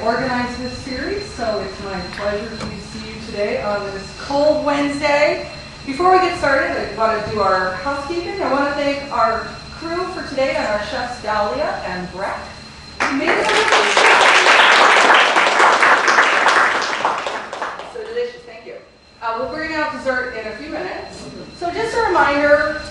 organized this series, so it's my pleasure to see you today on this cold Wednesday. Before we get started, I want to do our housekeeping. I want to thank our crew for today and our chefs Dahlia and Breck. So delicious, thank you. We'll bring out dessert in a few minutes. So just a reminder,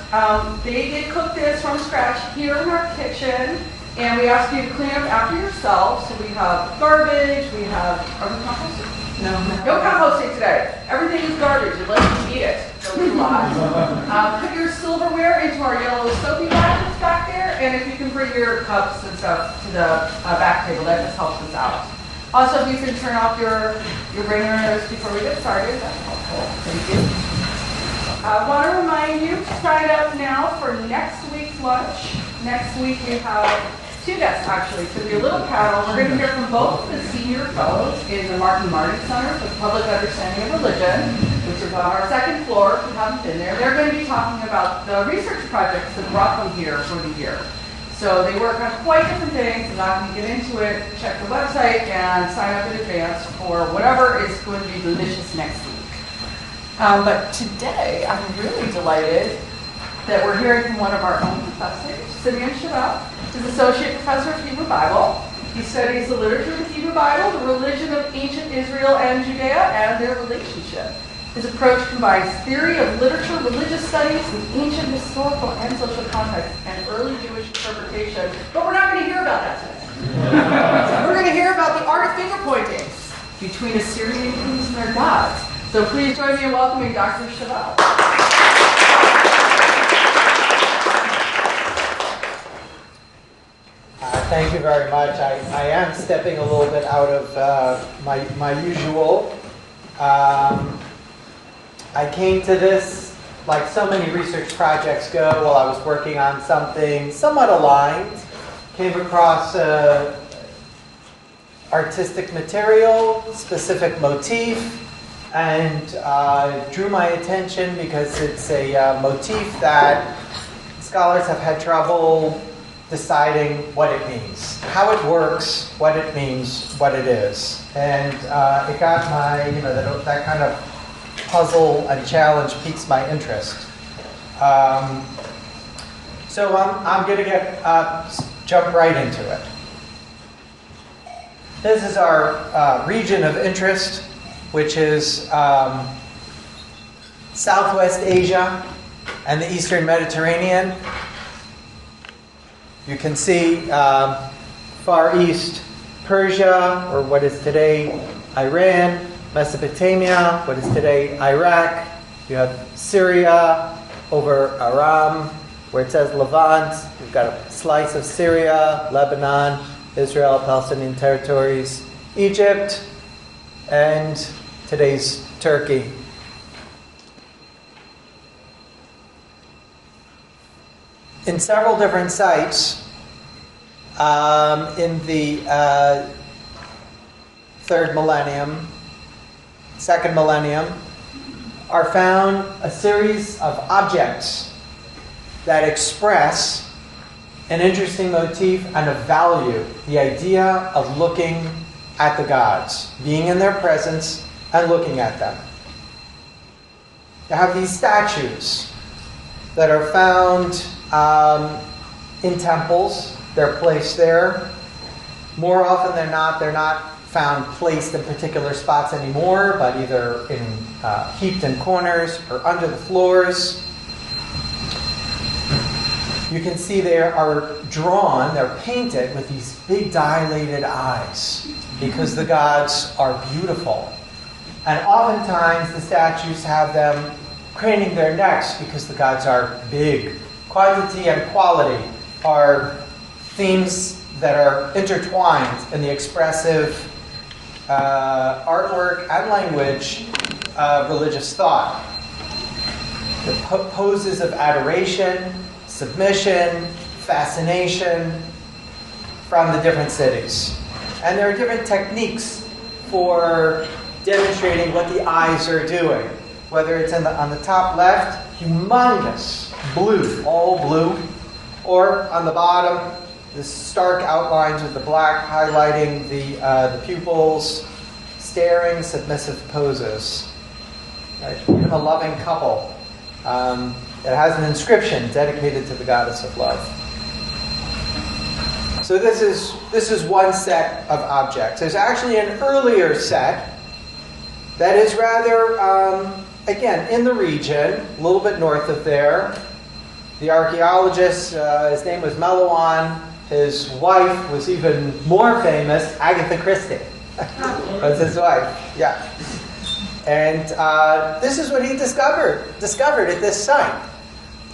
they did cook this from scratch here in our kitchen, and we ask you to clean up after yourself. So we have garbage, are we composting? No composting today. Everything is garbage unless you eat it. So it's a lot. Put your silverware into our yellow soapy bag that's back there, and if you can bring your cups and stuff to the back table, that just helps us out. Also, if you can turn off your ringers before we get started, that's helpful. Thank you. I want to remind you to sign up now for next week's lunch. Next week we have two guests, actually. It's going to be a little panel. We're going to hear from both the senior fellows in the Martin Martin Center for Public Understanding of Religion, which is on our second floor if you haven't been there. They're going to be talking about the research projects that brought them here for the year. So they work on quite different things. I'm not going to get into it. Check the website and sign up in advance for whatever is going to be delicious next week. But today, I'm really delighted that we're hearing from one of our own professors, Simeon Chavel. He's Associate Professor of Hebrew Bible. He studies the literature of the Hebrew Bible, the religion of ancient Israel and Judea, and their relationship. His approach combines theory of literature, religious studies, and ancient historical and social context, and early Jewish interpretation. But we're not going to hear about that today. We're going to hear about the art of finger pointing between Assyrian kings and their gods. So please join me in welcoming Dr. Chavel. Thank you very much. I am stepping a little bit out of my usual. I came to this, like so many research projects go, while I was working on something somewhat aligned. Came across artistic material, specific motif, and drew my attention because it's a motif that scholars have had trouble deciding what it means, how it works, what it means, what it is. And it got my, that kind of puzzle and challenge piques my interest. So I'm going to jump right into it. This is our region of interest, which is Southwest Asia and the Eastern Mediterranean. You can see Far East Persia, or what is today Iran, Mesopotamia, what is today Iraq. You have Syria over Aram, where it says Levant. You've got a slice of Syria, Lebanon, Israel, Palestinian territories, Egypt, and today's Turkey. In several different sites in the third millennium, second millennium, are found a series of objects that express an interesting motif and a value, the idea of looking at the gods, being in their presence and looking at them. You have these statues that are found in temples. They're placed there. More often than not, they're not found placed in particular spots anymore, but either in heaped in corners or under the floors. You can see they are drawn, they're painted with these big dilated eyes because the gods are beautiful. And oftentimes the statues have them craning their necks because the gods are big. Quantity and quality are themes that are intertwined in the expressive artwork and language of religious thought. The poses of adoration, submission, fascination from the different cities. And there are different techniques for demonstrating what the eyes are doing. Whether it's on the top left, humongous blue, all blue, or on the bottom, the stark outlines with the black highlighting the pupils, staring, submissive poses. Right? Even a loving couple. It has an inscription dedicated to the goddess of love. So this is one set of objects. There's actually an earlier set that is rather, again, in the region, a little bit north of there. The archaeologist, his name was Meluan. His wife was even more famous, Agatha Christie. That's his wife, yeah. And this is what he discovered at this site.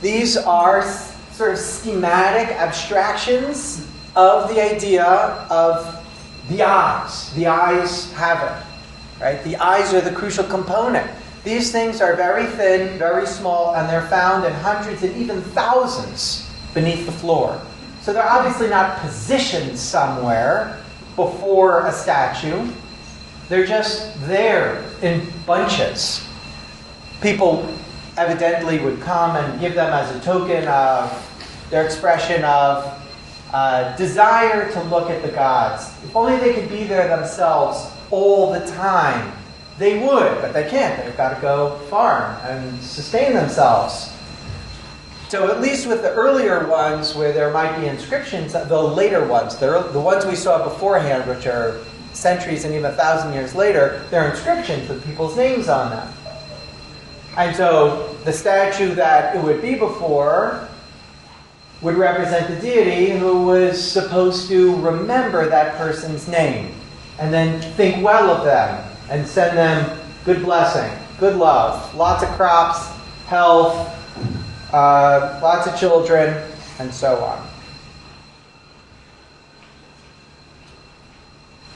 These are sort of schematic abstractions of the idea of the eyes. The eyes have it, right? The eyes are the crucial component. These things are very thin, very small, and they're found in hundreds and even thousands beneath the floor. So they're obviously not positioned somewhere before a statue. They're just there in bunches. People evidently would come and give them as a token of their expression of desire to look at the gods. If only they could be there themselves all the time, they would, but they can't. They've got to go farm and sustain themselves. So at least with the earlier ones where there might be inscriptions, the later ones, the ones we saw beforehand, which are centuries and even 1,000 years later, there are inscriptions with people's names on them. And so the statue that it would be before would represent the deity who was supposed to remember that person's name and then think well of them and send them good blessing, good love, lots of crops, health, lots of children, and so on.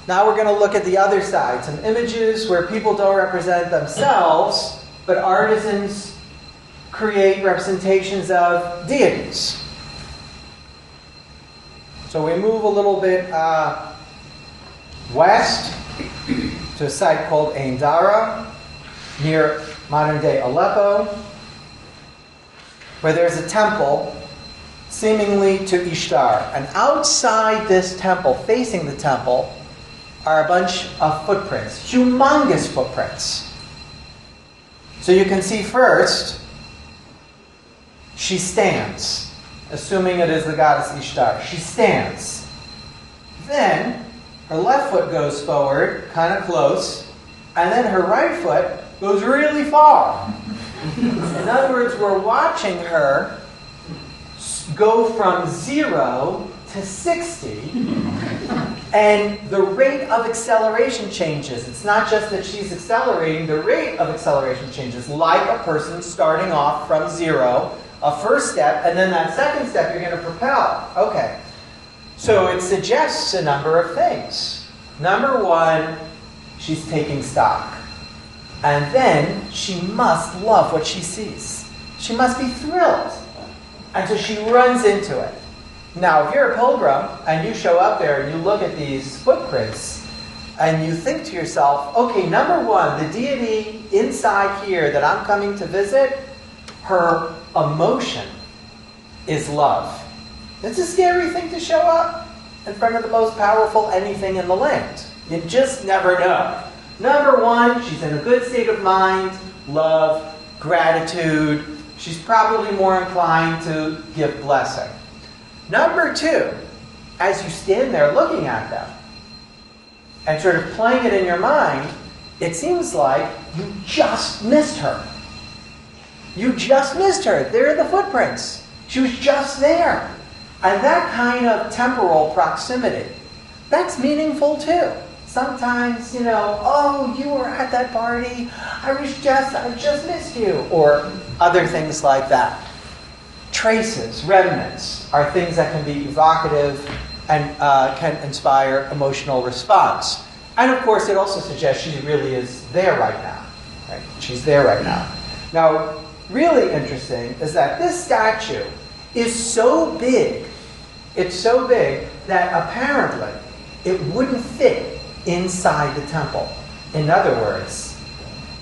Now we're going to look at the other side, some images where people don't represent themselves, but artisans create representations of deities. So we move a little bit west to a site called Ain Dara, near modern-day Aleppo, where there's a temple seemingly to Ishtar. And outside this temple, facing the temple, are a bunch of footprints, humongous footprints. So you can see first, she stands, assuming it is the goddess Ishtar. She stands. Then her left foot goes forward, kind of close, and then her right foot goes really far. In other words, we're watching her go from 0 to 60, and the rate of acceleration changes. It's not just that she's accelerating, the rate of acceleration changes, like a person starting off from 0, a first step, and then that second step you're going to propel. Okay. So it suggests a number of things. Number one, she's taking stock. And then she must love what she sees. She must be thrilled. And so she runs into it. Now, if you're a pilgrim and you show up there and you look at these footprints and you think to yourself, okay, number one, the deity inside here that I'm coming to visit, her emotion is love. It's a scary thing to show up in front of the most powerful anything in the land. You just never know. Number one, she's in a good state of mind, love, gratitude. She's probably more inclined to give blessing. Number two, as you stand there looking at them and sort of playing it in your mind, it seems like you just missed her. You just missed her. There are the footprints. She was just there. And that kind of temporal proximity, that's meaningful too. Sometimes, oh, you were at that party. I just missed you. Or other things like that. Traces, remnants, are things that can be evocative and can inspire emotional response. And of course, it also suggests she really is there right now. Right? She's there right now. Now, really interesting is that this statue is so big, it's so big that apparently it wouldn't fit inside the temple. In other words,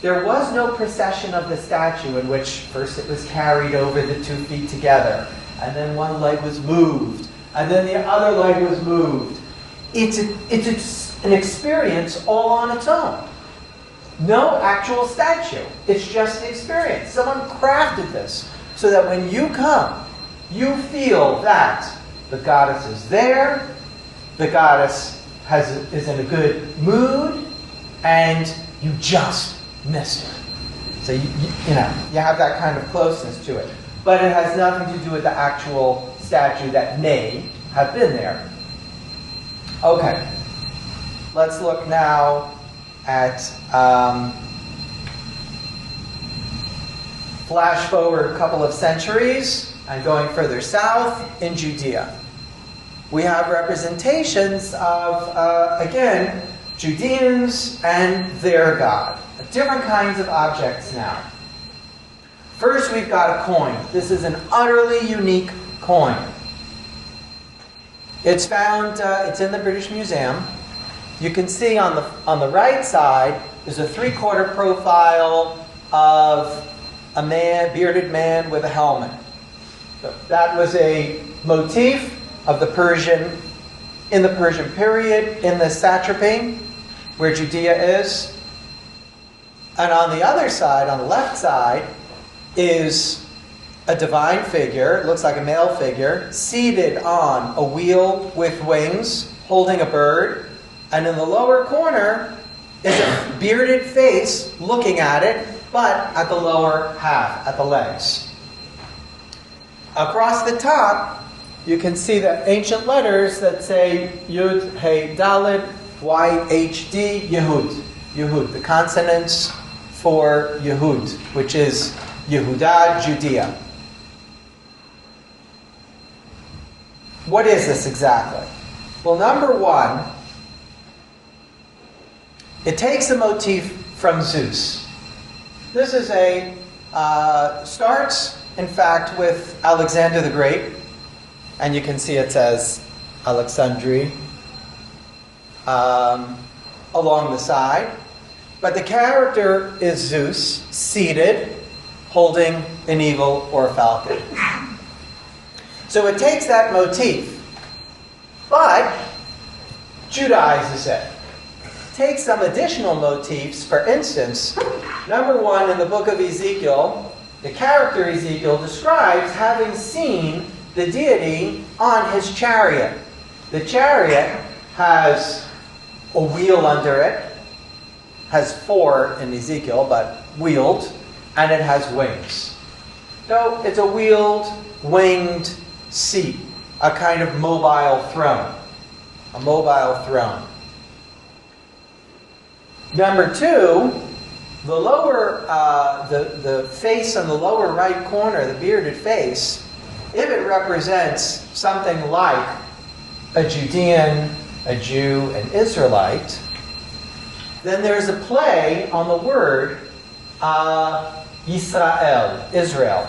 there was no procession of the statue in which first it was carried over the 2 feet together, and then one leg was moved, and then the other leg was moved. It's an experience all on its own. No actual statue. It's just an experience. Someone crafted this so that when you come, you feel that the goddess is there, the goddess is in a good mood, and you just missed it. So you have that kind of closeness to it. But it has nothing to do with the actual statue that may have been there. Okay. Let's look now at flash forward a couple of centuries and going further south in Judea. We have representations of, again, Judeans and their God. Different kinds of objects now. First, we've got a coin. This is an utterly unique coin. It's found, it's in the British Museum. You can see on the right side is a three-quarter profile of a man, bearded man with a helmet. So that was a motif of the Persian, in the Persian period, in the satrapy, where Judea is. And on the other side, on the left side, is a divine figure, it looks like a male figure, seated on a wheel with wings, holding a bird. And in the lower corner is a bearded face looking at it, but at the lower half, at the legs. Across the top, you can see the ancient letters that say Yud, He, Dalet, YHD, Yehud. Yehud, the consonants for Yehud, which is Yehuda, Judea. What is this exactly? Well, number one, it takes a motif from Zeus. This is starts, in fact, with Alexander the Great. And you can see it says Alexandri along the side. But the character is Zeus, seated, holding an eagle or a falcon. So it takes that motif, but Judaizes it. Takes some additional motifs. For instance, number one, in the book of Ezekiel, the character Ezekiel describes having seen the deity on his chariot. The chariot has a wheel under it, has four in Ezekiel, but wheeled, and it has wings. So it's a wheeled, winged seat, a kind of mobile throne. A mobile throne. Number two, the lower, the face on the lower right corner, the bearded face, if it represents something like a Judean, a Jew, an Israelite, then there's a play on the word Yisrael, Israel.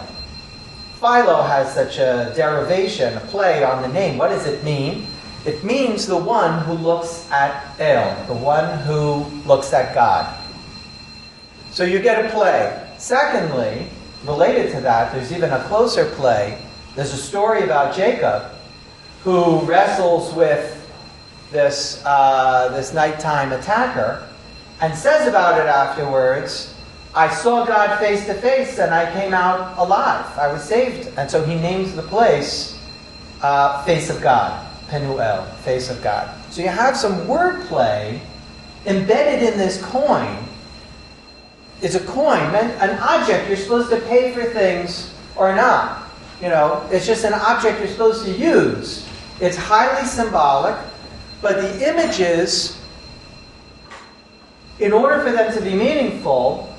Philo has such a derivation, a play on the name. What does it mean? It means the one who looks at El, the one who looks at God. So you get a play. Secondly, related to that, there's even a closer play. There's a story about Jacob who wrestles with this nighttime attacker and says about it afterwards, I saw God face to face and I came out alive. I was saved. And so he names the place Face of God. Penuel, face of God. So you have some wordplay embedded in this coin. It's a coin, an object you're supposed to pay for things or not. It's just an object you're supposed to use. It's highly symbolic, but the images, in order for them to be meaningful,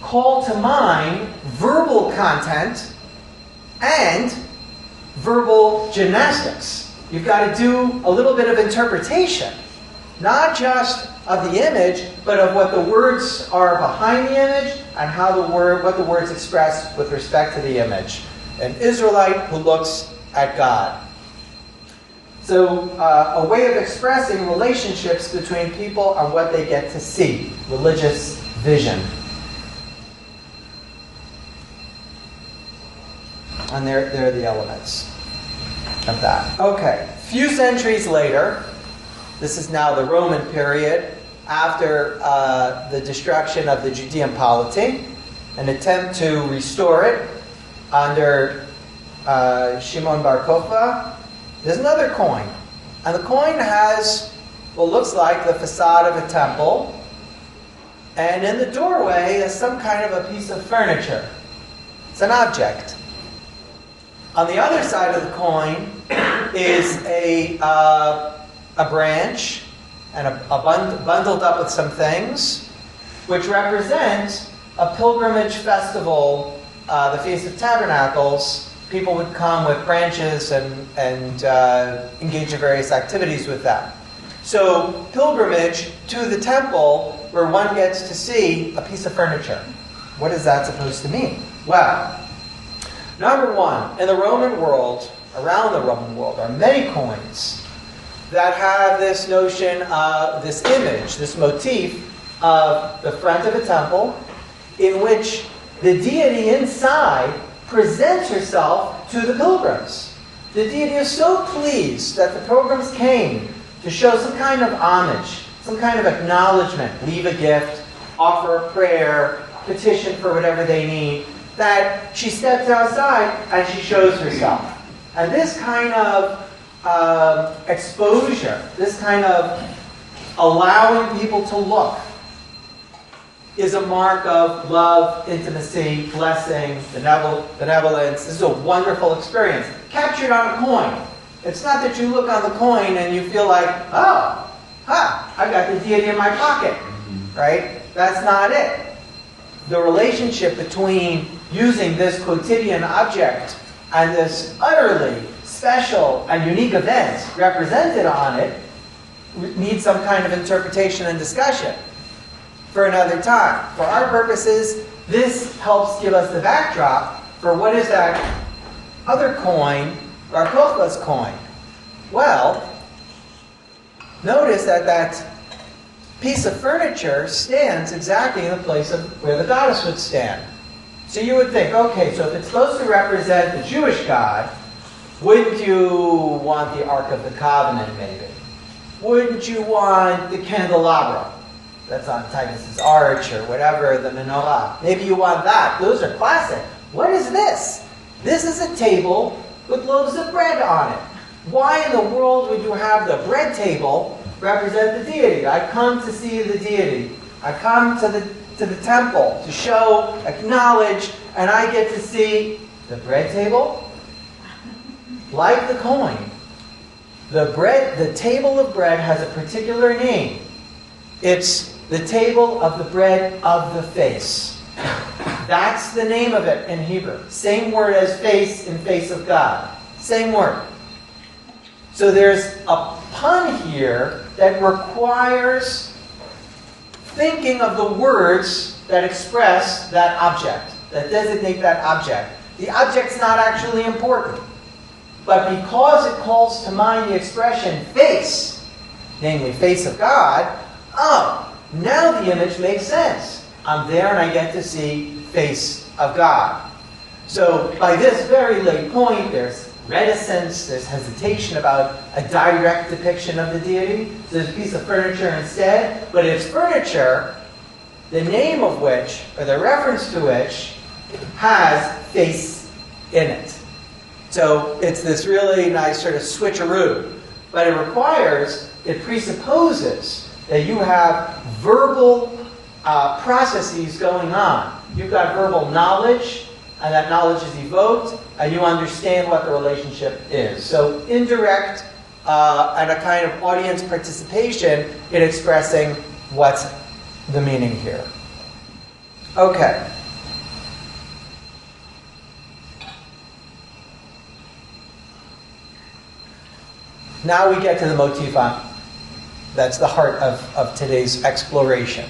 call to mind verbal content and verbal gymnastics. You've got to do a little bit of interpretation, not just of the image, but of what the words are behind the image and what the words express with respect to the image. An Israelite who looks at God. So a way of expressing relationships between people and what they get to see. Religious vision. And there are the elements. of that. Okay, few centuries later, this is now the Roman period, after the destruction of the Judean polity, an attempt to restore it under Shimon Bar Kokhba. There's another coin. And the coin has what looks like the facade of a temple. And in the doorway is some kind of a piece of furniture. It's an object. On the other side of the coin is a branch and bundled up with some things, which represent a pilgrimage festival, the Feast of Tabernacles. People would come with branches and engage in various activities with them. So, pilgrimage to the temple where one gets to see a piece of furniture. What is that supposed to mean? Well, number one, in the Roman world, around the Roman world, are many coins that have this notion of this image, this motif of the front of a temple in which the deity inside presents herself to the pilgrims. The deity is so pleased that the pilgrims came to show some kind of homage, some kind of acknowledgement, leave a gift, offer a prayer, petition for whatever they need, that she steps outside and she shows herself. And this kind of exposure, this kind of allowing people to look, is a mark of love, intimacy, blessing, benevolence. This is a wonderful experience. Captured on a coin. It's not that you look on the coin and you feel like, oh, I've got the deity in my pocket. Right? That's not it. The relationship between using this quotidian object and this utterly special and unique event represented on it needs some kind of interpretation and discussion for another time. For our purposes, this helps give us the backdrop for what is that other coin, Bar Kokhba's coin. Well, notice that that piece of furniture stands exactly in the place of where the goddess would stand. So you would think, okay, so if it's supposed to represent the Jewish God, wouldn't you want the Ark of the Covenant, maybe? Wouldn't you want the candelabra that's on Titus's arch or whatever, the menorah? Maybe you want that. Those are classic. What is this? This is a table with loaves of bread on it. Why in the world would you have the bread table represent the deity? I come to see the deity. I come to the temple to show, acknowledge, and I get to see the bread table. Like the coin, the table of bread has a particular name. It's the table of the bread of the face. That's the name of it in Hebrew. Same word as face in face of God. Same word. So there's a pun here that requires thinking of the words that express that object, that designate that object. The object's not actually important. But because it calls to mind the expression face, namely face of God, now the image makes sense. I'm there and I get to see face of God. So by this very late point, there's reticence, there's hesitation about a direct depiction of the deity. So there's a piece of furniture instead, but it's furniture, the name of which, or the reference to which, has face in it. So it's this really nice sort of switcheroo. But it presupposes that you have verbal processes going on. You've got verbal knowledge, and that knowledge is evoked, and you understand what the relationship is. So indirect and a kind of audience participation in expressing what's the meaning here. Okay. Now we get to the motif that's the heart of today's exploration.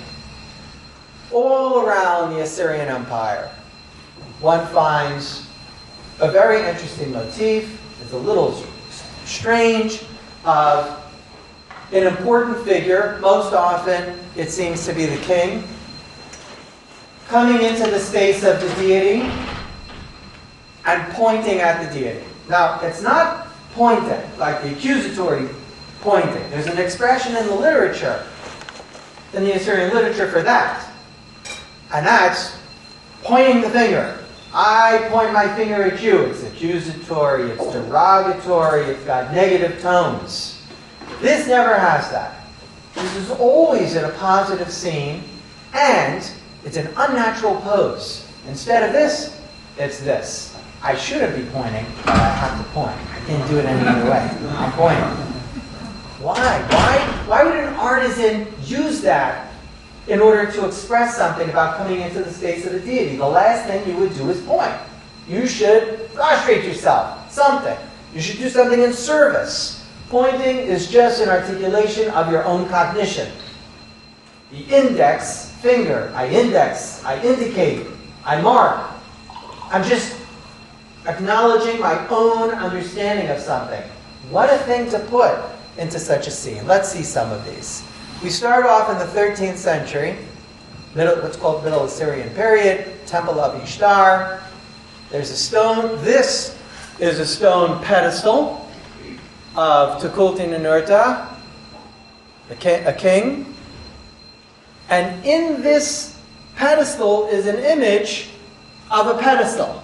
All around the Assyrian Empire, one finds a very interesting motif. It's a little strange, of an important figure. Most often, it seems to be the king, coming into the space of the deity and pointing at the deity. Now, it's not pointing, like the accusatory pointing. There's an expression in the literature, in the Assyrian literature for that. And that's pointing the finger. I point my finger at you. It's accusatory, it's derogatory, it's got negative tones. This never has that. This is always in a positive scene, and it's an unnatural pose. Instead of this, it's this. I shouldn't be pointing, but I have to point. I can't do it any other way. I'm pointing. Why would an artisan use that in order to express something about coming into the space of a deity? The last thing you would do is point. You should prostrate yourself, something. You should do something in service. Pointing is just an articulation of your own cognition. The index finger, I index, I indicate, I mark. I'm just acknowledging my own understanding of something. What a thing to put into such a scene. Let's see some of these. We start off in the 13th century, what's called Middle Assyrian period, Temple of Ishtar. There's a stone. This is a stone pedestal of Tukulti-Ninurta, a king. And in this pedestal is an image of a pedestal.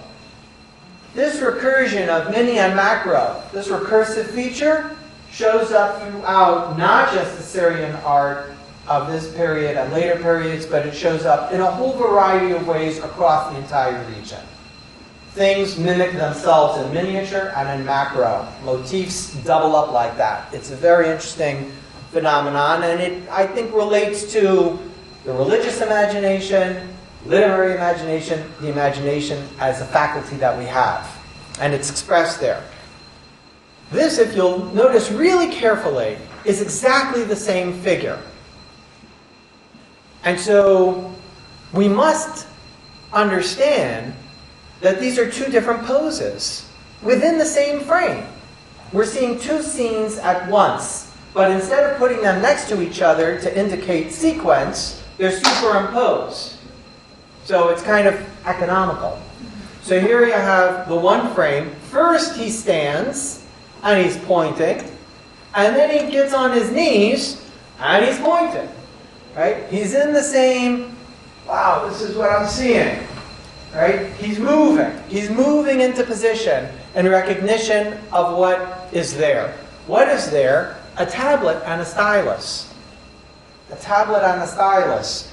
This recursion of mini and macro, this recursive feature, shows up throughout not just Assyrian art of this period and later periods, but it shows up in a whole variety of ways across the entire region. Things mimic themselves in miniature and in macro. Motifs double up like that. It's a very interesting phenomenon, and it, I think, relates to the religious imagination, literary imagination, the imagination as a faculty that we have. And it's expressed there. This, if you'll notice really carefully, is exactly the same figure. And so we must understand that these are two different poses within the same frame. We're seeing two scenes at once, but instead of putting them next to each other to indicate sequence, they're superimposed. So it's kind of economical. So here you have the one frame. First he stands, and he's pointing, and then he gets on his knees, and he's pointing. Right? He's in the same, wow, this is what I'm seeing. Right? He's moving. He's moving into position in recognition of what is there. What is there? A tablet and a stylus. A tablet and a stylus.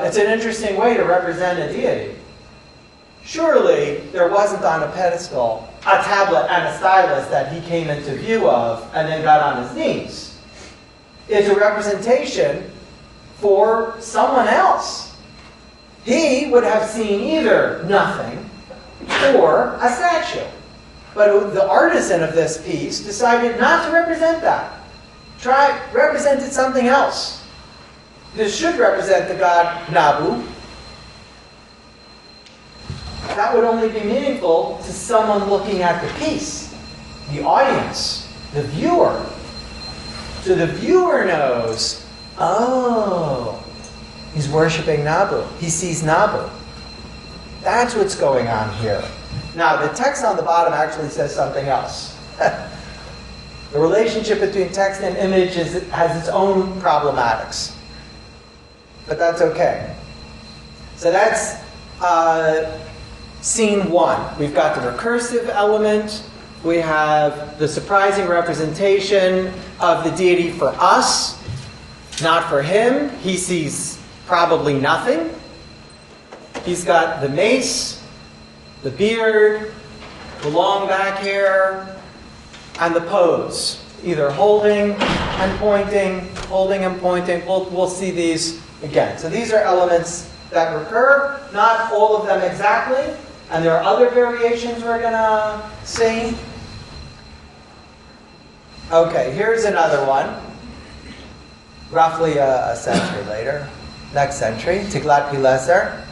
It's an interesting way to represent a deity. Surely there wasn't on a pedestal a tablet and a stylus that he came into view of and then got on his knees. It's a representation for someone else. He would have seen either nothing or a statue. But the artisan of this piece decided not to represent that. Represented something else. This should represent the god Nabu. That would only be meaningful to someone looking at the piece, the audience, the viewer. So the viewer knows, oh, he's worshiping Nabu. He sees Nabu. That's what's going on here. Now, the text on the bottom actually says something else. The relationship between text and image has its own problematics. But that's okay. So that's scene one. We've got the recursive element. We have the surprising representation of the deity for us, not for him. He sees probably nothing. He's got the mace, the beard, the long back hair, and the pose. Either holding and pointing, holding and pointing. We'll see these again. So these are elements that recur, not all of them exactly. And there are other variations we're going to see. Okay, here's another one. Roughly a century later. Next century, Tiglath-Pileser.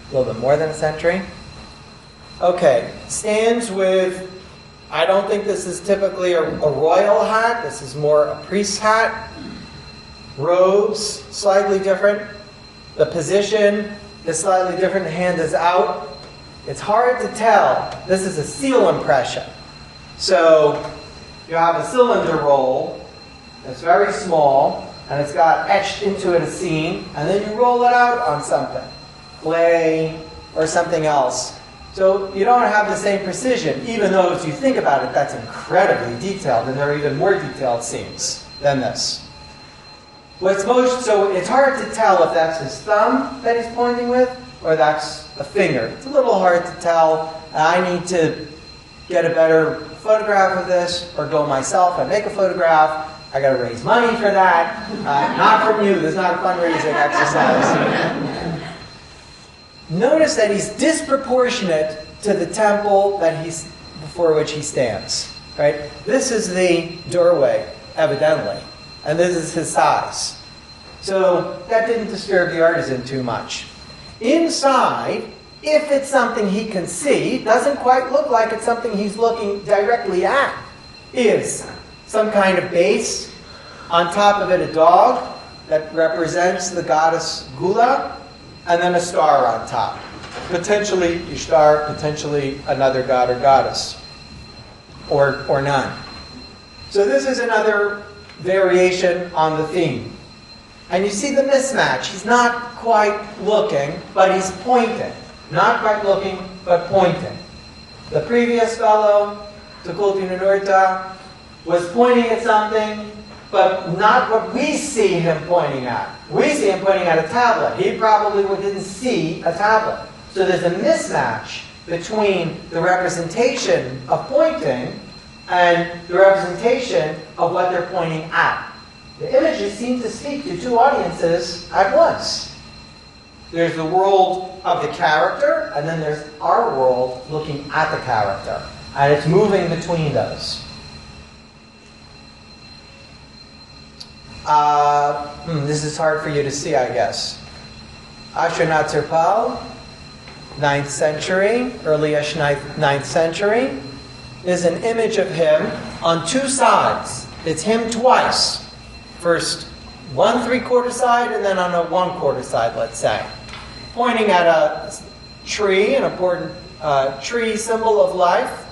A little bit more than a century. Okay, stands with, I don't think this is typically a royal hat. This is more a priest's hat. Robes, slightly different. The position is slightly different. The hand is out. It's hard to tell. This is a seal impression. So you have a cylinder roll that's very small, and it's got etched into it a scene, and then you roll it out on something, clay or something else. So you don't have the same precision, even though as you think about it, that's incredibly detailed, and there are even more detailed scenes than this. So it's hard to tell if that's his thumb that he's pointing with, or that's a finger. It's a little hard to tell. I need to get a better photograph of this, or go myself and make a photograph. I got to raise money for that. Not from you. This is not a fundraising exercise. Notice that he's disproportionate to the temple before which he stands. Right? This is the doorway, evidently, and this is his size. So that didn't disturb the artisan too much. Inside, if it's something he can see, doesn't quite look like it's something he's looking directly at, is some kind of base. On top of it, a dog that represents the goddess Gula, and then a star on top. Potentially Ishtar, potentially another god or goddess, or none. So this is another variation on the theme. And you see the mismatch. He's not quite looking, but he's pointing. Not quite looking, but pointing. The previous fellow, Tukulti-Ninurta, was pointing at something, but not what we see him pointing at. We see him pointing at a tablet. He probably didn't see a tablet. So there's a mismatch between the representation of pointing and the representation of what they're pointing at. The images seem to speak to two audiences at once. There's the world of the character, and then there's our world looking at the character. And it's moving between those. This is hard for you to see, I guess. Ashurnatsirpal, 9th century, early-ish 9th century, is an image of him on two sides. It's him twice. First 1¾ side, and then on a 1/4 side, let's say. Pointing at a tree, an important tree symbol of life.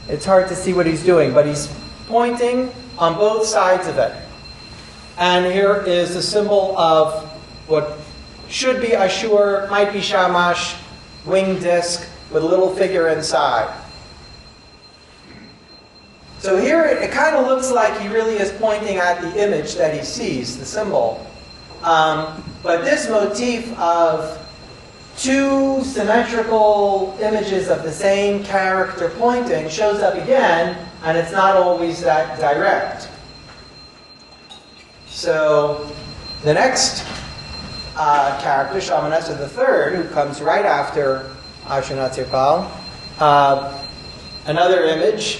It's hard to see what he's doing, but he's pointing on both sides of it. And here is the symbol of what should be Ashur, might be Shamash, winged disc with a little figure inside. So here it kind of looks like he really is pointing at the image that he sees, the symbol. But this motif of two symmetrical images of the same character pointing shows up again, and it's not always that direct. So the next character, Shalmaneser III, who comes right after Ashurnatsirpal, another image,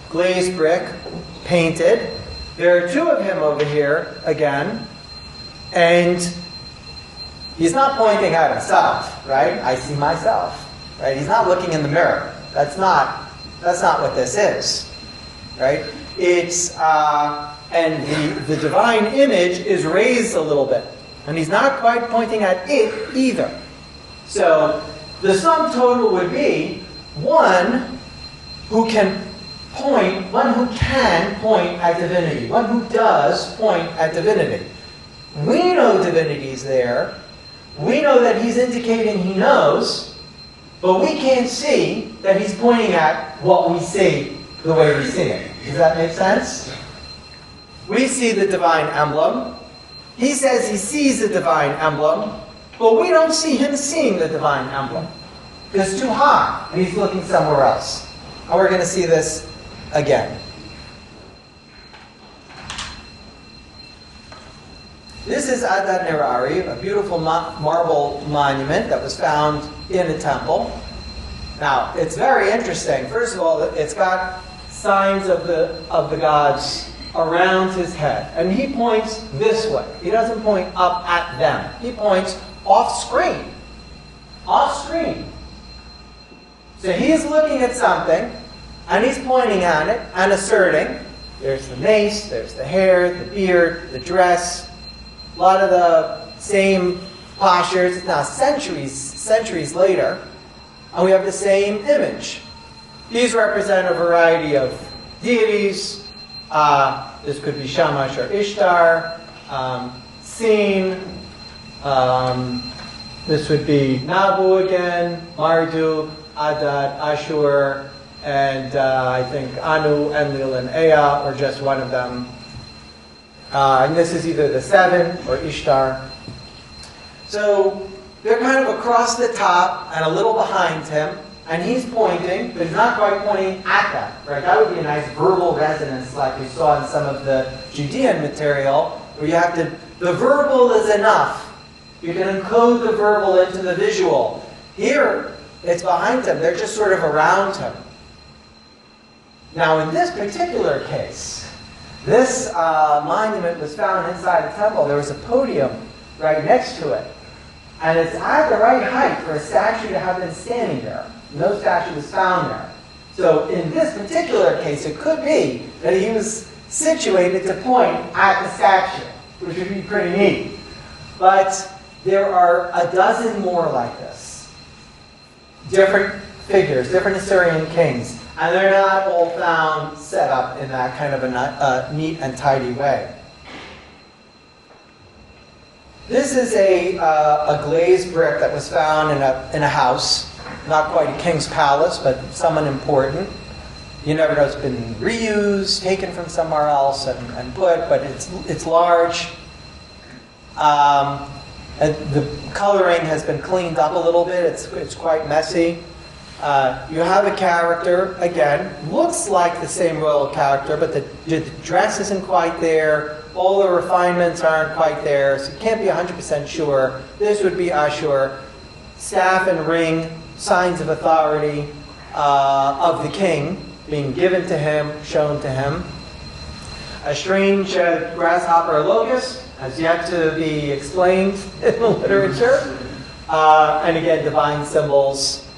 glazed brick, painted. There are two of him over here again, and he's not pointing at himself, right? I see myself, right? He's not looking in the mirror. That's not what this is, right? It's and the divine image is raised a little bit, and he's not quite pointing at it either. So the sum total would be one who can point at divinity, one who does point at divinity. We know divinity's there. We know that he's indicating he knows, but we can't see that he's pointing at what we see the way we see it. Does that make sense? We see the divine emblem. He says he sees the divine emblem, but we don't see him seeing the divine emblem. It's too high, and he's looking somewhere else. And we're going to see this again. This is Adat Nerari, a beautiful marble monument that was found in a temple. Now, it's very interesting. First of all, it's got signs of the gods around his head. And he points this way. He doesn't point up at them. He points off screen. Off screen. So he's looking at something, and he's pointing at it and asserting. There's the mace, there's the hair, the beard, the dress. A lot of the same postures. Now, centuries later, and we have the same image. These represent a variety of deities. This could be Shamash or Ishtar, Sin. This would be Nabu again, Marduk, Adad, Ashur, and I think Anu, Enlil, and Ea, or just one of them. And this is either the seven or Ishtar. So they're kind of across the top and a little behind him, and he's pointing, but he's not quite pointing at them. Right? That would be a nice verbal resonance like we saw in some of the Judean material, where you have to, the verbal is enough. You can encode the verbal into the visual. Here, it's behind him. They're just sort of around him. Now, in this particular case, this monument was found inside the temple. There was a podium right next to it. And it's at the right height for a statue to have been standing there. No statue was found there. So in this particular case, it could be that he was situated to point at the statue, which would be pretty neat. But there are a dozen more like this. Different figures, different Assyrian kings. And they're not all found set up in that kind of a neat and tidy way. This is a glazed brick that was found in a house. Not quite a king's palace, but someone important. You never know, it's been reused, taken from somewhere else, and put, but it's large. The coloring has been cleaned up a little bit. It's quite messy. You have a character, again, looks like the same royal character, but the dress isn't quite there. All the refinements aren't quite there, so you can't be 100% sure. This would be Ashur. Staff and ring, signs of authority of the king being given to him, shown to him. A strange grasshopper or locust has yet to be explained in the literature. And again, divine symbols.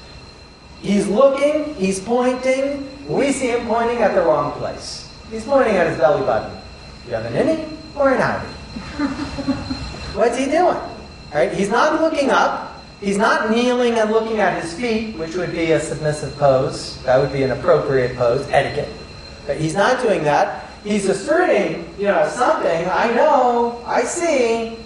He's looking, he's pointing. We see him pointing at the wrong place. He's pointing at his belly button. You have an innie or an outie? What's he doing? Right? He's not looking up. He's not kneeling and looking at his feet, which would be a submissive pose. That would be an appropriate pose, etiquette. But he's not doing that. He's asserting, something. I know, I see,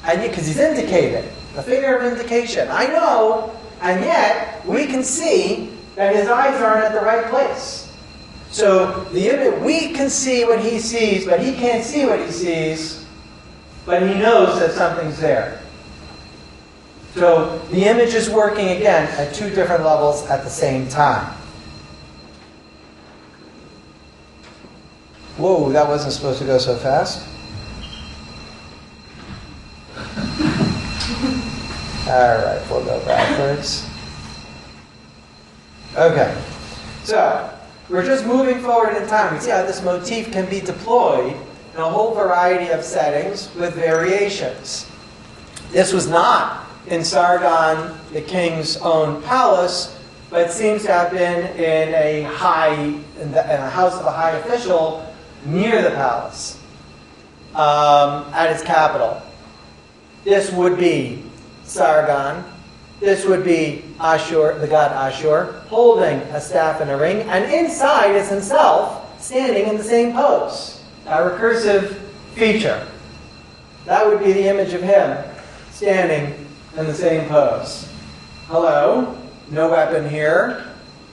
and because he's indicating, the finger of indication. I know, and yet we can see that his eyes aren't at the right place. So we can see what he sees, but he can't see what he sees, but he knows that something's there. So the image is working again at two different levels at the same time. Whoa, that wasn't supposed to go so fast. All right, we'll go backwards. Okay, so we're just moving forward in time. We see how this motif can be deployed in a whole variety of settings with variations. This was not in Sargon, the king's own palace, but seems to have been in a house of a high official near the palace, at its capital. This would be Sargon. This would be Ashur, the god Ashur, holding a staff and a ring, and inside is himself standing in the same pose. A recursive feature. That would be the image of him standing in the same pose. Hello, no weapon here.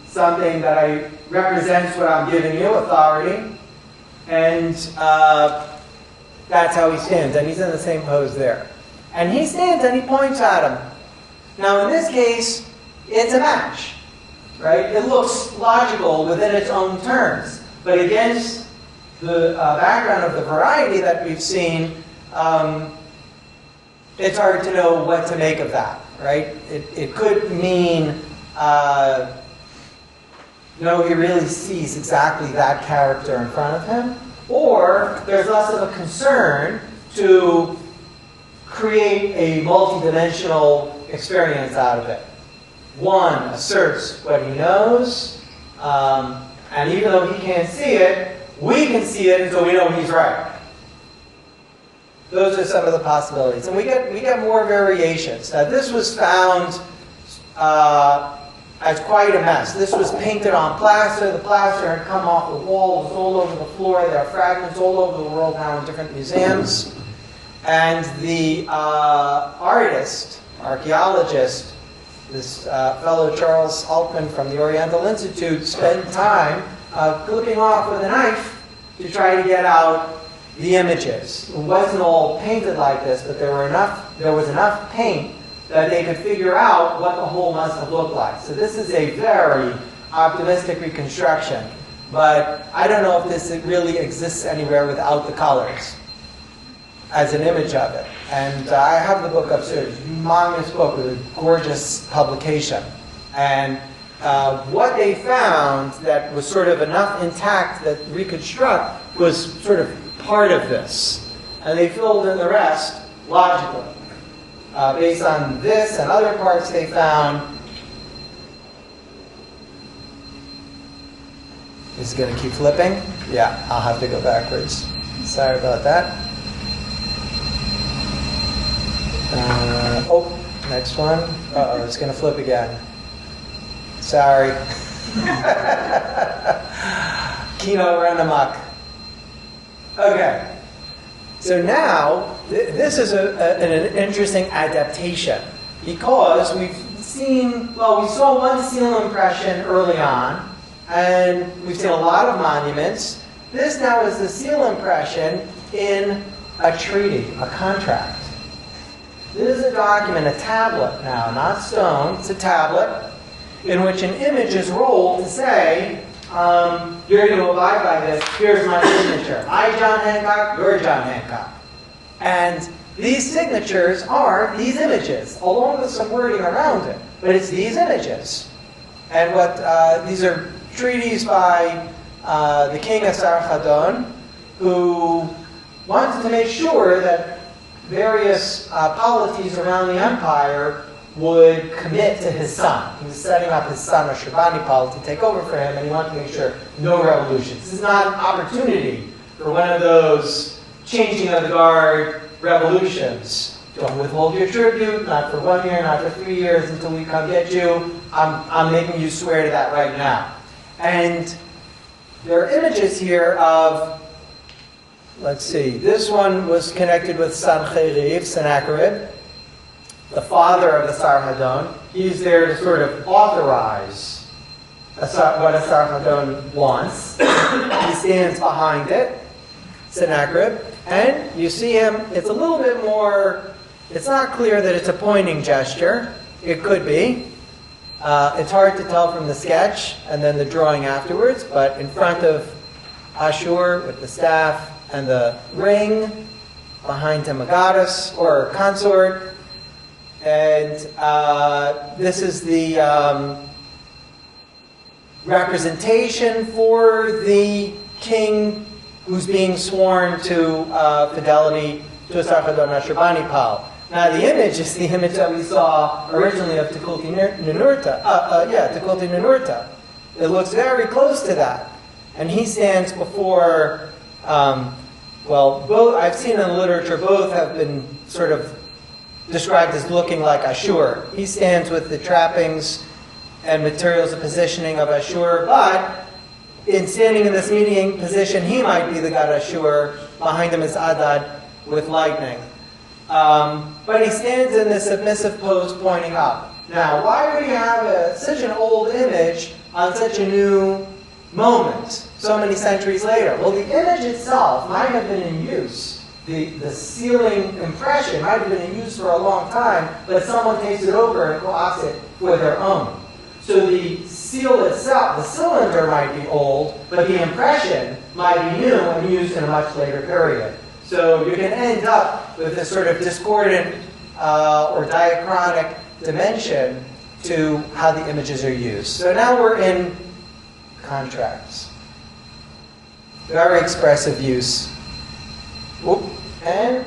Something that represents what I'm giving you, authority. And that's how he stands, and he's in the same pose there. And he stands and he points at him. Now in this case, it's a match, right? It looks logical within its own terms. But against the background of the variety that we've seen, it's hard to know what to make of that, right? It could mean, no, he really sees exactly that character in front of him, or there's less of a concern to create a multidimensional experience out of it. One asserts what he knows, and even though he can't see it, we can see it until we know he's right. Those are some of the possibilities. And we get more variations. Now this was found as quite a mess. This was painted on plaster. The plaster had come off the wall. It was all over the floor. There are fragments all over the world now in different museums. And the artist, archaeologist, this fellow Charles Altman from the Oriental Institute, spent time clipping off with a knife to try to get out the images. It wasn't all painted like this, but there was enough paint that they could figure out what the hole must have looked like. So this is a very optimistic reconstruction. But I don't know if this really exists anywhere without the colors as an image of it. And I have the book upstairs, humongous book with a gorgeous publication. And what they found that was sort of enough intact that reconstruct was sort of part of this. And they filled in the rest logically. Based on this and other parts they found. Is it going to keep flipping? Yeah, I'll have to go backwards. Sorry about that. Next one. Uh-oh, it's going to flip again. Sorry. Keynote run amok. Okay. So now, this is an interesting adaptation because we saw one seal impression early on, and we've seen a lot of monuments. This now is the seal impression in a treaty, a contract. This is a document, a tablet now, not stone, it's a tablet, in which an image is rolled to say, you're going to abide by this, here's my signature. I, John Hancock, you're John Hancock. And these signatures are these images, along with some wording around it. But it's these images. And these are treaties by the king Esarhaddon, who wanted to make sure that various polities around the empire would commit to his son. He was setting up his son, Ashurbanipal, to take over for him, and he wanted to make sure no revolutions. This is not an opportunity for one of those changing of the guard revolutions. Don't withhold your tribute, not for 1 year, not for 3 years, until we come get you. I'm making you swear to that right now. And there are images here of, let's see, this one was connected with Sennacherib, the father of Esarhaddon. He's there to sort of authorize what Esarhaddon wants. He stands behind it, Sennacherib, and you see him, it's a little bit more, it's not clear that it's a pointing gesture. It could be. It's hard to tell from the sketch and then the drawing afterwards, but in front of Ashur with the staff and the ring, behind him a goddess or a consort. And this is the representation for the king who's being sworn to fidelity to Esarhaddon Ashurbanipal. Now the image is the image that we saw originally of Tukulti Ninurta. Tukulti Ninurta. It looks very close to that. And he stands before, both I've seen in the literature, both have been sort of described as looking like Ashur. He stands with the trappings and materials of positioning of Ashur, but in standing in this meeting position, he might be the god Ashur. Behind him is Adad with lightning. But he stands in this submissive pose pointing up. Now, why would he have such an old image on such a new moment so many centuries later? Well, the image itself might have been in use. The sealing impression might have been in use for a long time, but someone takes it over and co-opts it for their own. So the seal itself, the cylinder might be old, but the impression might be new and used in a much later period. So you can end up with this sort of discordant or diachronic dimension to how the images are used. So now we're in contracts. Very expressive use. Whoop. And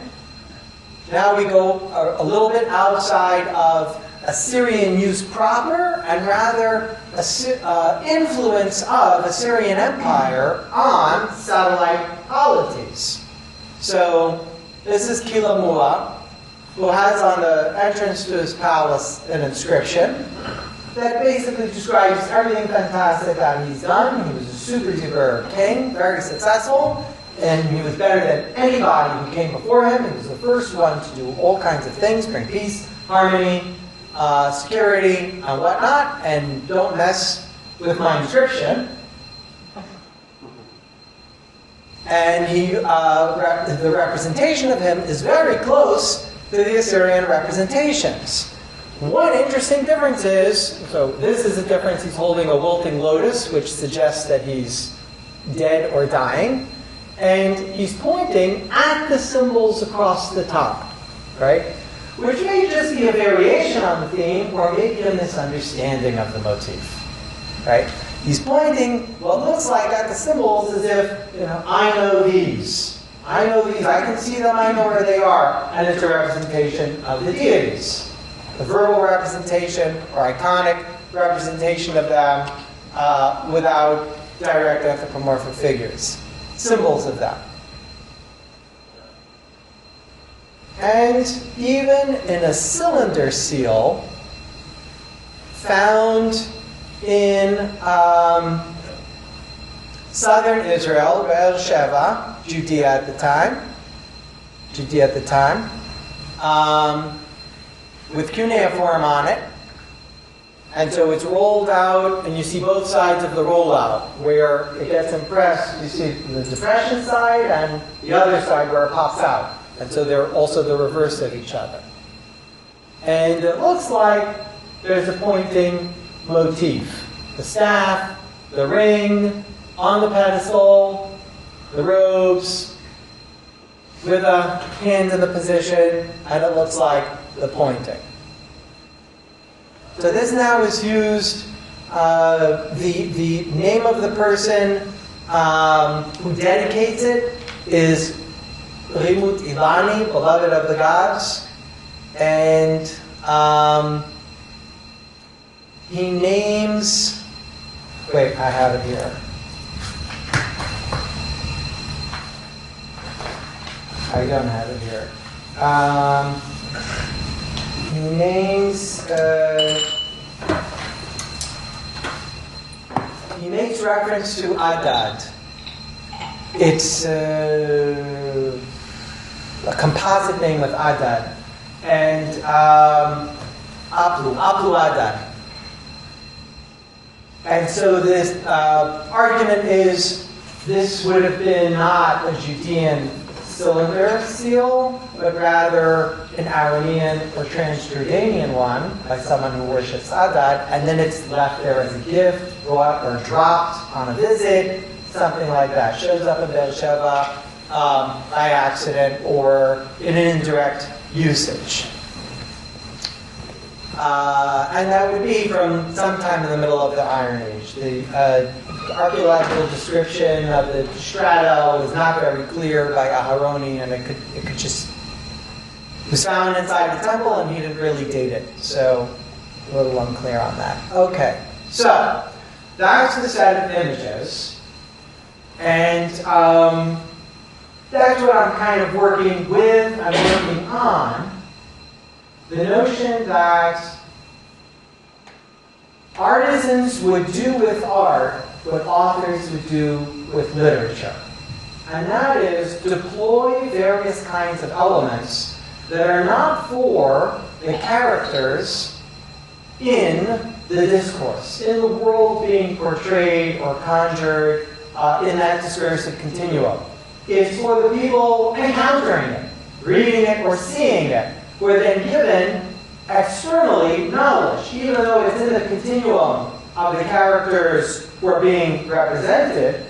now we go a little bit outside of Assyrian use proper and rather influence of Assyrian Empire on satellite polities. So this is Kilamua, who has on the entrance to his palace an inscription. that basically describes everything fantastic that he's done. He was a super duper king, very successful, and he was better than anybody who came before him. He was the first one to do all kinds of things, bring peace, harmony, security, and whatnot, and don't mess with my inscription. And the representation of him is very close to the Assyrian representations. One interesting difference is, so this is a difference, he's holding a wilting lotus, which suggests that he's dead or dying, and he's pointing at the symbols across the top, right? Which may just be a variation on the theme, or maybe a misunderstanding of the motif, right? He's pointing what looks like at the symbols as if, I know these. I know these, I can see them, I know where they are, and it's a representation of the deities. The verbal representation or iconic representation of them without direct anthropomorphic figures. Symbols of them. And even in a cylinder seal found in southern Israel, Beersheba, Judea at the time, with cuneiform on it. And so it's rolled out, and you see both sides of the rollout. Where it gets impressed, you see the depression side and the other side where it pops out. And so they're also the reverse of each other. And it looks like there's a pointing motif. The staff, the ring, on the pedestal, the robes, with a hand in the position, and it looks like the pointing. So this now is used, the name of the person who dedicates it is Rimut Ilani, beloved of the gods, and he names, wait, I have it here. I don't have it here. He names, he makes reference to Adad. It's a composite name with Adad. And Ablu Adad. And so this argument is this would have been not a Judean cylinder seal, but rather an Aramean or Trans-Jordanian one by someone who worships Adad, and then it's left there as a gift, brought or dropped on a visit, something like that. Shows up in Beersheba by accident or in an indirect usage. And that would be from sometime in the middle of the Iron Age. The archaeological description of the strata was not very clear by Aharoni, and it could just, it was found inside the temple, and he didn't really date it. So a little unclear on that. Okay, so that's the set of images, and that's what I'm kind of working with. I'm working on the notion that artisans would do with art what authors would do with literature. And that is deploy various kinds of elements that are not for the characters in the discourse, in the world being portrayed or conjured in that discursive continuum. It's for the people encountering it, reading it, or seeing it, who are then given externally knowledge, even though it's in the continuum of the characters who are being represented.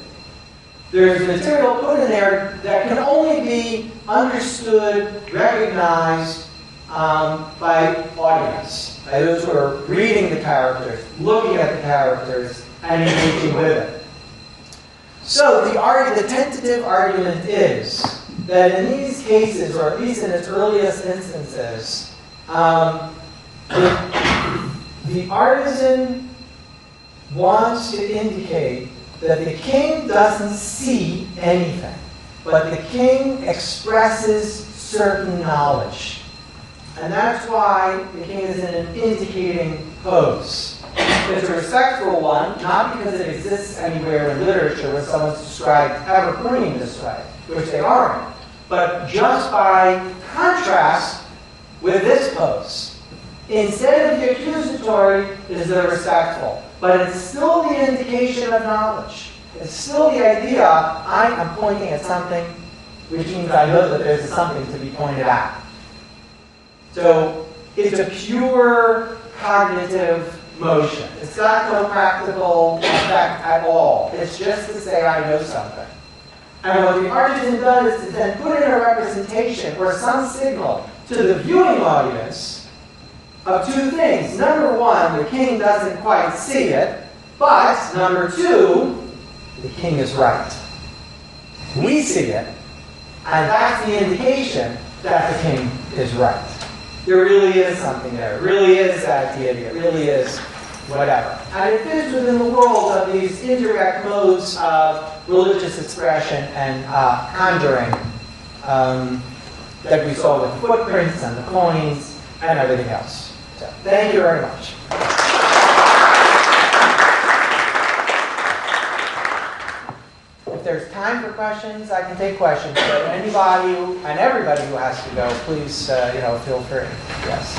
There's material put in there that can only be understood, recognized by audience, by those who are reading the characters, looking at the characters, and engaging with it. So the tentative argument is that in these cases, or at least in its earliest instances, the artisan wants to indicate that the king doesn't see anything, but the king expresses certain knowledge. And that's why the king is in an indicating pose. it's a respectful one, not because it exists anywhere in literature where someone's described ever pointing this way, which they aren't, but just by contrast with this pose. Instead of the accusatory is the respectful, but it's still the indication of knowledge. It's still the idea, I am pointing at something, which means I know that there's something to be pointed at. So it's a pure cognitive motion. It's got no practical effect at all. It's just to say I know something. And what the artisan does is to then put in a representation or some signal to the viewing audience of two things. Number one, the king doesn't quite see it, but number two, the king is right. We see it, and that's the indication that the king is right. There really is something there. It really is that deity. It really is whatever. And it fits within the world of these indirect modes of religious expression and conjuring that we saw with the footprints and the coins and everything else. So, thank you very much. If there's time for questions, I can take questions. But anybody and everybody who has to go, please, feel free. Yes,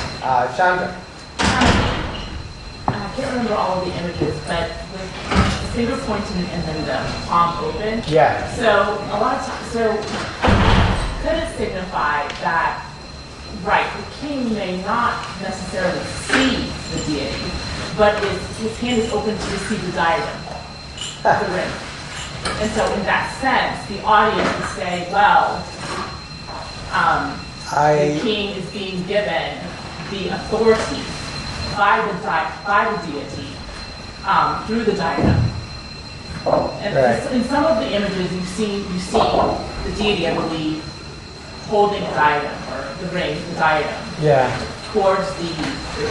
Chandra. I can't remember all of the images, but with the finger pointing and then the palm open. Yeah. So a lot of times, could it signify that, right, the king may not necessarily see the deity, but his hand is open to receive the diadem, the ring. And so in that sense, the audience would say, well, the king is being given the authority by the deity through the diadem. And right. In some of the images you see the deity, I believe, holding a diadem or the ring, the diadem, towards the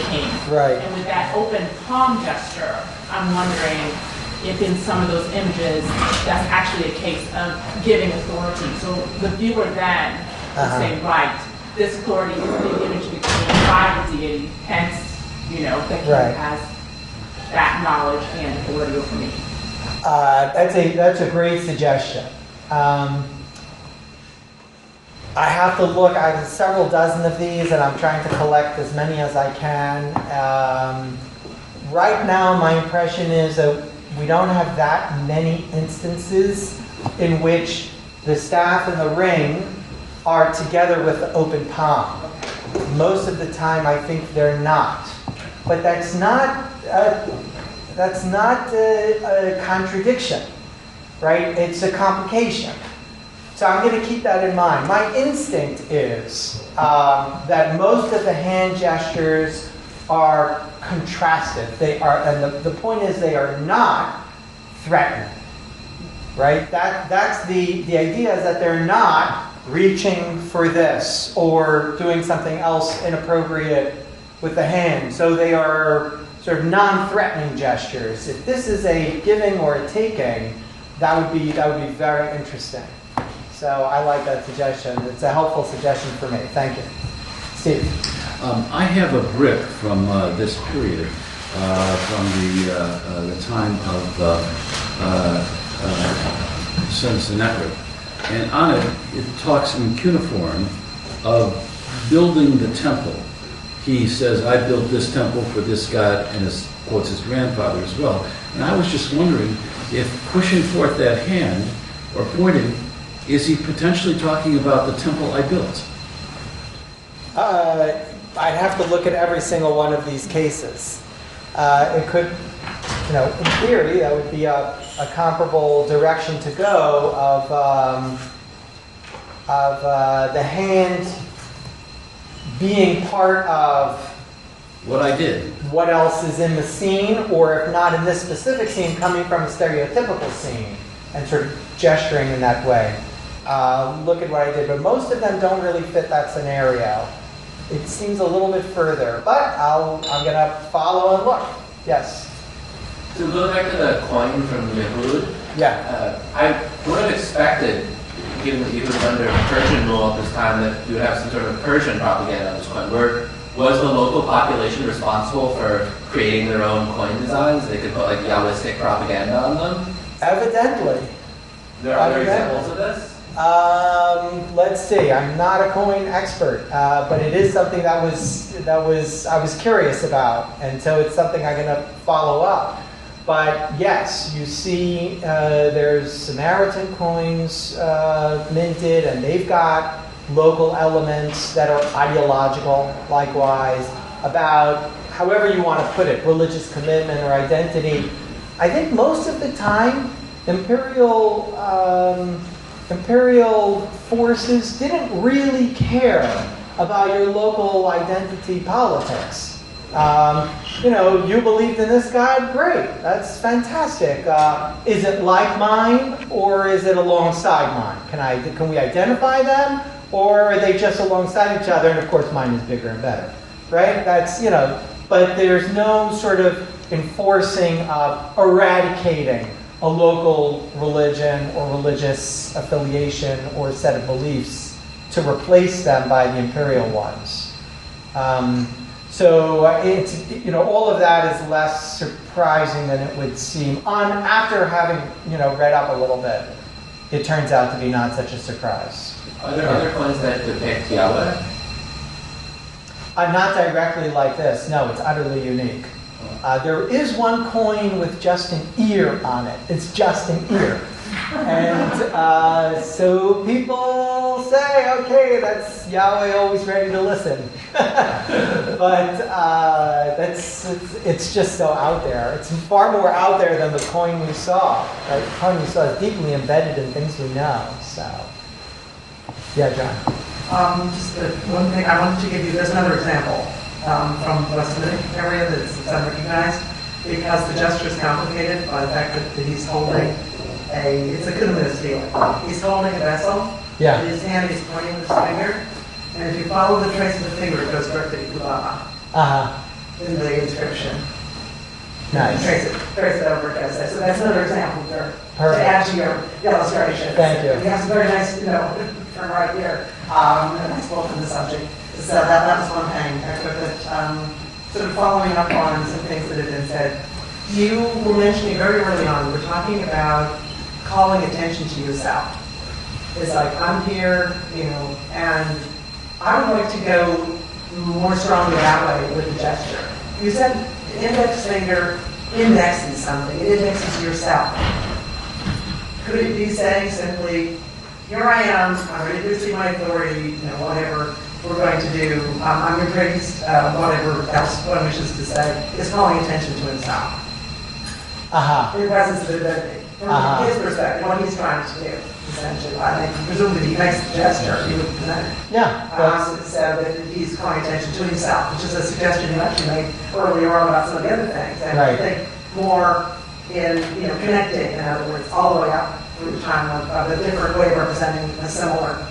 king. Right. And with that open palm gesture, I'm wondering if in some of those images that's actually a case of giving authority. So the viewer then would say, right, this authority is the image between by the deity, hence, the king has that knowledge and authority over me. That's a great suggestion. I have to look. I have several dozen of these, and I'm trying to collect as many as I can. Right now, my impression is that we don't have that many instances in which the staff and the ring are together with the open palm. Most of the time, I think they're not. But that's not a contradiction, right? It's a complication. So I'm going to keep that in mind. My instinct is that most of the hand gestures are contrasted. They are, and the point is they are not threatening, right? That's the idea is that they're not reaching for this or doing something else inappropriate with the hand. So they are sort of non-threatening gestures. If this is a giving or a taking, that would be very interesting. So I like that suggestion. It's a helpful suggestion for me. Thank you. Steve. I have a brick from this period, from the time of Sennacherib. And on it talks in cuneiform of building the temple. He says, I built this temple for this god, and quotes his grandfather as well. And I was just wondering if pushing forth that hand, or pointing, is he potentially talking about the temple I built? I'd have to look at every single one of these cases. It could, in theory, that would be a comparable direction to go of the hand being part of what I did. What else is in the scene, or if not in this specific scene, coming from a stereotypical scene and sort of gesturing in that way. Look at what I did, but most of them don't really fit that scenario. It seems a little bit further, but I'm going to follow and look. Yes? To go back to the coin from Yehud, I would have expected, given that he was under Persian rule at this time, that you would have some sort of Persian propaganda on this coin. We're was the local population responsible for creating their own coin designs? They could put like Yahwistic propaganda on them? Evidently. There are other examples of this? Let's see. I'm not a coin expert, but it is something that I was curious about, and so it's something I'm going to follow up. But yes, you see, there's Samaritan coins minted, and they've got local elements that are ideological. Likewise, about however you want to put it, religious commitment or identity. I think most of the time, imperial forces didn't really care about your local identity politics. You believed in this God? Great, that's fantastic. Is it like mine, or is it alongside mine? Can we identify them, or are they just alongside each other? And of course, mine is bigger and better, right? But there's no sort of enforcing of eradicating a local religion or religious affiliation or set of beliefs to replace them by the imperial ones. So it's all of that is less surprising than it would seem. After having read up a little bit, it turns out to be not such a surprise. Are there other coins that depict Yahweh? Not directly like this. No, it's utterly unique. There is one coin with just an ear on it. It's just an ear. And so people say, okay, that's Yahweh always ready to listen. But it's just so out there. It's far more out there than the coin we saw. Right? The coin we saw is deeply embedded in things we know. So, yeah, John. Just one thing I wanted to give you, there's another example from the West Semitic area that's unrecognized because the gesture is complicated by the fact that he's holding it's a kuduminous feeling. He's holding a vessel, yeah. In his hand he's pointing with his finger, and if you follow the trace of the finger, it goes directly to Kubama in the inscription. Nice. Trace it over to us. So that's another example to add to your illustration. Thank you. We have some very nice, turn right here, and I spoke on the subject. So that was one thing. Sort of following up on some things that have been said. You were mentioning very early on, we're talking about calling attention to yourself. It's like, I'm here, and I would like to go more strongly that way with the gesture. You said the index finger indexes something. It indexes yourself. Could it be saying simply, here I am, I'm ready to receive my authority, whatever we're going to do, I'm your priest, whatever else one wishes to say, is calling attention to himself. In the presence of the divinity. From his perspective, what he's trying to do, essentially. I think, presumably, he makes the gesture, he would present it. Yeah. So that he's calling attention to himself, which is a suggestion you actually made earlier on about some of the other things. And right. I think more in, connecting, in other words, all the way up through time of a different way of representing a similar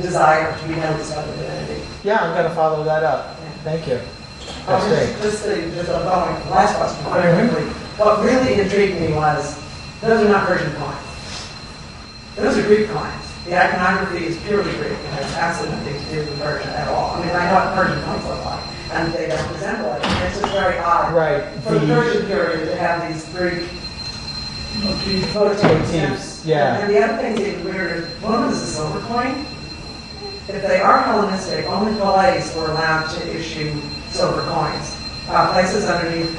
desire to be noticed by the divinity. Yeah, I'm going to follow that up. Yeah. Thank you. That's great. Just following the last question very quickly. What really intrigued me was, those are not Persian coins. Those are Greek coins. The iconography is purely Greek. It has absolutely nothing to do with Persian at all. I mean, I know what Persian coins look like, and they don't resemble it. It's just very odd. Right. For the Persian period to have these Greek motifs. Yeah. And the other thing that's even weird is, one of them is a silver coin. If they are Hellenistic, only police were allowed to issue silver coins. Places underneath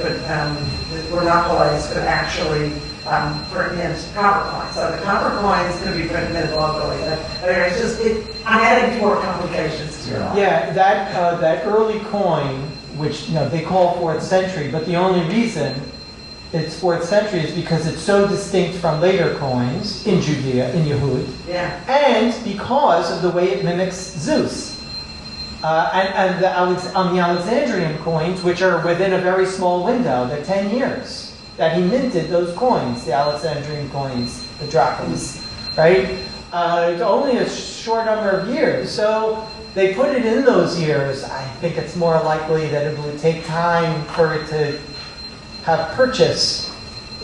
were not police could actually mint copper coins. So the copper coins could be minted locally. I'm adding more complications to your life. Yeah, that early coin, which they call 4th century, but the only reason it's 4th century is because it's so distinct from later coins in Judea, in Yehud, and because of the way it mimics Zeus. And on the Alexandrian coins, which are within a very small window, the 10 years that he minted those coins, the Alexandrian coins, the drachmas, right? Only a short number of years. So they put it in those years. I think it's more likely that it would take time for it to have purchase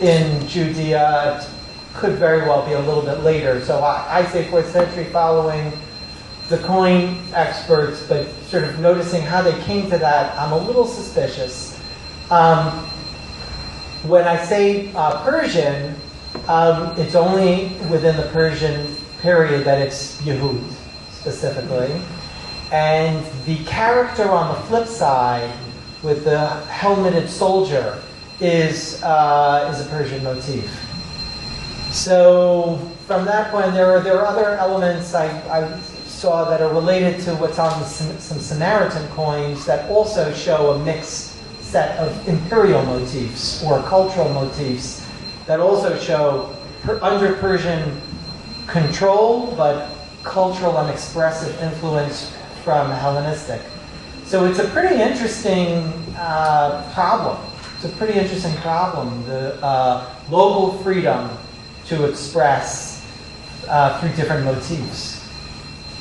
in Judea. It could very well be a little bit later. So I say 4th century following the coin experts, but sort of noticing how they came to that, I'm a little suspicious. When I say Persian, it's only within the Persian period that it's Yehud, specifically. And the character on the flip side, with the helmeted soldier, is a Persian motif. So from that point, there are other elements I saw that are related to what's on some Samaritan coins that also show a mixed set of imperial motifs or cultural motifs that also show under Persian control, but cultural and expressive influence from Hellenistic. So it's a pretty interesting problem. It's a pretty interesting problem, the local freedom to express through different motifs,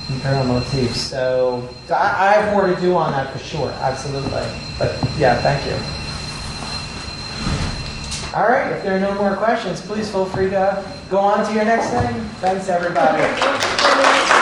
imperial motifs. So I have more to do on that for sure, absolutely. But yeah, thank you. All right, if there are no more questions, please feel free to go on to your next thing. Thanks, everybody.